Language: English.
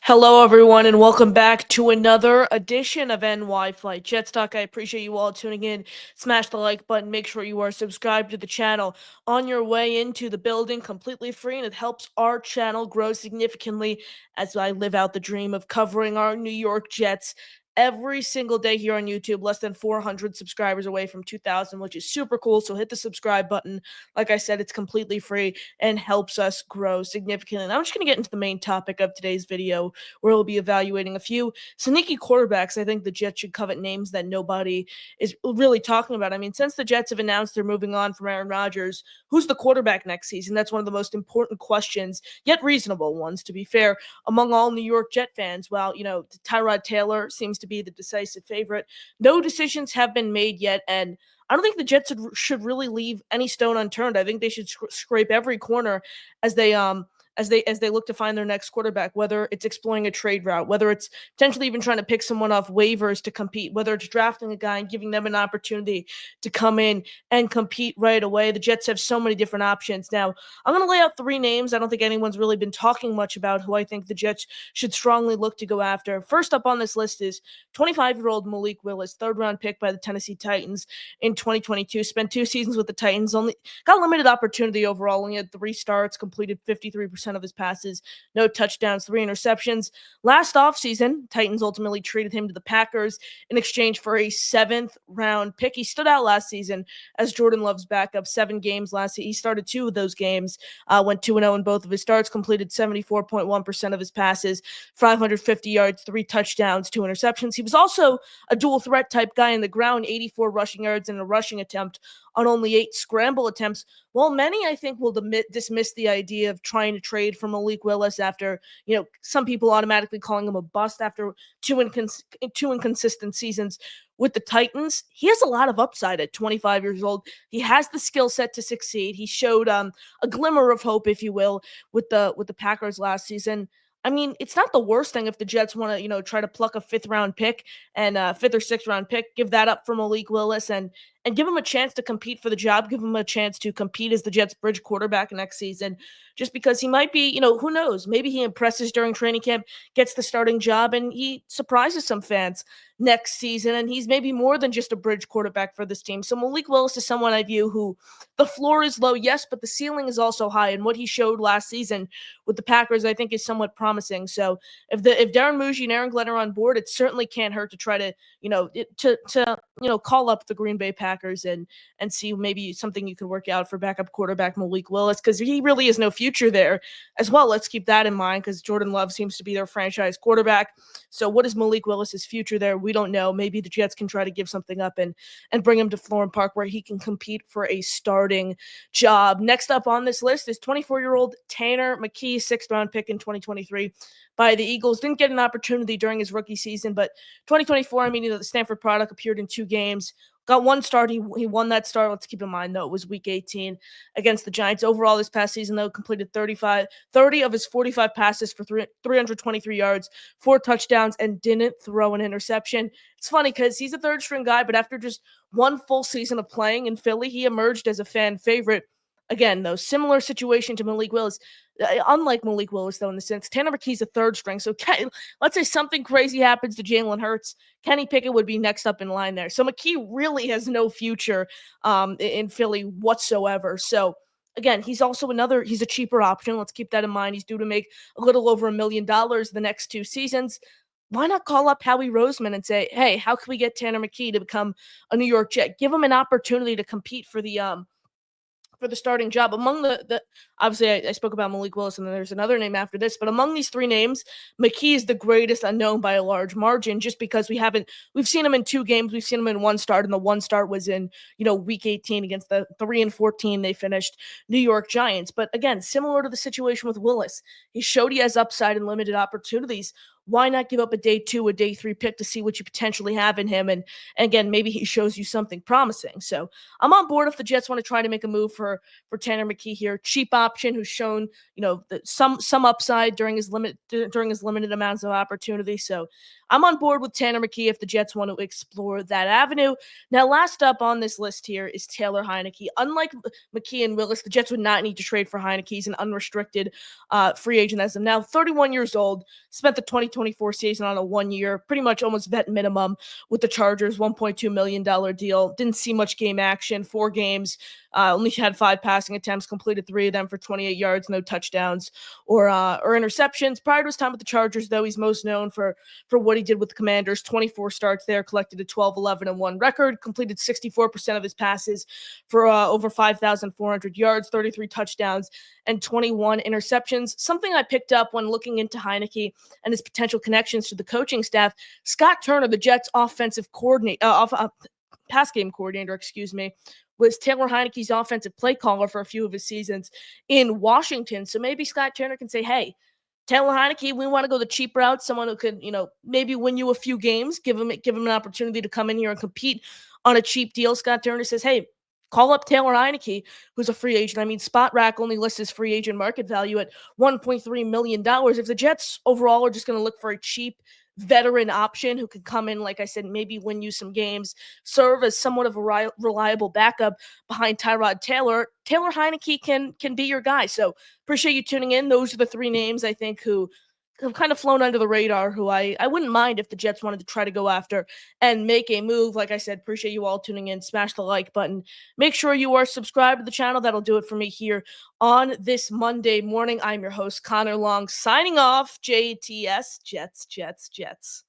Hello, everyone, and welcome back to another edition of NY Flight Jets Talk. I appreciate you all tuning in. Smash the like button. Make sure you are subscribed to the channel on your way into the building, completely free, and it helps our channel grow significantly as I live out the dream of covering our New York Jets every single day here on YouTube. Less than 400 subscribers away from 2,000, which is super cool. So hit the subscribe button. Like I said, it's completely free and helps us grow significantly. And I'm just going to get into the main topic of today's video, where we'll be evaluating a few sneaky quarterbacks. I think the Jets should covet names that nobody is really talking about. I mean, since the Jets have announced they're moving on from Aaron Rodgers, who's the quarterback next season? That's one of the most important questions, yet reasonable ones, to be fair, among all New York Jet fans. While, Tyrod Taylor seems to be the decisive favorite, no decisions have been made yet, and I don't think the Jets should really leave any stone unturned. I think they should scrape every corner as they look to find their next quarterback, whether it's exploring a trade route, whether it's potentially even trying to pick someone off waivers to compete, whether it's drafting a guy and giving them an opportunity to come in and compete right away. The Jets have so many different options. Now, I'm going to lay out three names I don't think anyone's really been talking much about who I think the Jets should strongly look to go after. First up on this list is 25-year-old Malik Willis, third-round pick by the Tennessee Titans in 2022. Spent 2 seasons with the Titans, only got limited opportunity overall, only had 3 starts, completed 53% of his passes, no touchdowns, 3 interceptions. Last offseason, Titans ultimately traded him to the Packers in exchange for a 7th-round pick. He stood out last season as Jordan Love's backup, 7 games last season. He started 2 of those games, went 2-0 in both of his starts, completed 74.1% of his passes, 550 yards, 3 touchdowns, 2 interceptions. He was also a dual threat type guy in the ground, 84 rushing yards and a rushing attempt on only 8 scramble attempts. While many, I think, will dismiss the idea of trying to trade for Malik Willis after, some people automatically calling him a bust after two inconsistent seasons with the Titans, he has a lot of upside at 25 years old. He has the skill set to succeed. He showed a glimmer of hope, if you will, with the Packers last season. I mean, it's not the worst thing if the Jets want to, try to pluck a 5th-round pick and a 5th or 6th-round pick, give that up for Malik Willis and give him a chance to compete for the job, give him a chance to compete as the Jets' bridge quarterback next season, just because he might be, who knows, maybe he impresses during training camp, gets the starting job, and he surprises some fans next season, and he's maybe more than just a bridge quarterback for this team. So Malik Willis is someone I view who the floor is low, yes, but the ceiling is also high, and what he showed last season with the Packers, I think, is somewhat promising. So if Darren Muji and Aaron Glenn are on board, it certainly can't hurt to try to, call up the Green Bay Packers and see maybe something you could work out for backup quarterback Malik Willis, because he really has no future there as well. Let's keep that in mind, because Jordan Love seems to be their franchise quarterback. So what is Malik Willis's future there? We don't know. Maybe the Jets can try to give something up and bring him to Florham Park where he can compete for a starting job. Next up on this list is 24-year-old Tanner McKee, 6th-round pick in 2023 by the Eagles. Didn't get an opportunity during his rookie season, but 2024, the Stanford product appeared in 2 games. Got 1 start. He won that start. Let's keep in mind, though, it was week 18 against the Giants. Overall, this past season, though, completed 30 of his 45 passes for 323 yards, 4 touchdowns, and didn't throw an interception. It's funny because he's a third-string guy, but after just 1 full season of playing in Philly, he emerged as a fan favorite. Again, though, similar situation to Malik Willis. Unlike Malik Willis, though, in the sense, Tanner McKee's a third string. So let's say something crazy happens to Jalen Hurts, Kenny Pickett would be next up in line there. So McKee really has no future in Philly whatsoever. So again, he's a cheaper option. Let's keep that in mind. He's due to make a little over $1 million the next 2 seasons. Why not call up Howie Roseman and say, hey, how can we get Tanner McKee to become a New York Jet? Give him an opportunity to compete for the starting job. Among the obviously I spoke about Malik Willis, and then there's another name after this, but among these 3 names, McKee is the greatest unknown by a large margin, just because we've seen him in 2 games. We've seen him in 1 start, and the 1 start was in, week 18 against the 3-14 they finished New York Giants. But again, similar to the situation with Willis, he showed he has upside and limited opportunities. why not give up a day 2, a day 3 pick to see what you potentially have in him? And again, maybe he shows you something promising. So I'm on board if the Jets want to try to make a move for Tanner McKee here. Cheap option who's shown, some upside during his limited amounts of opportunity. So I'm on board with Tanner McKee if the Jets want to explore that avenue. Now, last up on this list here is Taylor Heineke. Unlike McKee and Willis, the Jets would not need to trade for Heineke. He's an unrestricted free agent as of now, 31 years old, spent the 2024 season on a 1-year, pretty much almost vet minimum with the Chargers, $1.2 million deal. Didn't see much game action, 4 games, only had 5 passing attempts, completed 3 of them for 28 yards, no touchdowns or interceptions. Prior to his time with the Chargers, though, he's most known for what he did with the Commanders. 24 starts there, collected a 12-11-1 record, completed 64% of his passes for over 5,400 yards, 33 touchdowns, and 21 interceptions. Something I picked up when looking into Heineke and his potential connections to the coaching staff. Scott Turner, the Jets' offensive coordinator, pass game coordinator, was Taylor Heineke's offensive play caller for a few of his seasons in Washington. So maybe Scott Turner can say, hey, Taylor Heineke, we want to go the cheap route, someone who could, maybe win you a few games, give him an opportunity to come in here and compete on a cheap deal. Scott Turner says, hey, call up Taylor Heineke, who's a free agent. I mean, Spot Rack only lists his free agent market value at $1.3 million. If the Jets overall are just going to look for a cheap veteran option who could come in, like I said, maybe win you some games, serve as somewhat of a reliable backup behind Tyrod Taylor, Taylor Heineke can be your guy. So appreciate you tuning in. Those are the 3 names I think who have kind of flown under the radar, who I wouldn't mind if the Jets wanted to try to go after and make a move. Like I said, appreciate you all tuning in. Smash the like button. Make sure you are subscribed to the channel. That'll do it for me here on this Monday morning. I'm your host, Connor Long, signing off. JTS, Jets, Jets, Jets.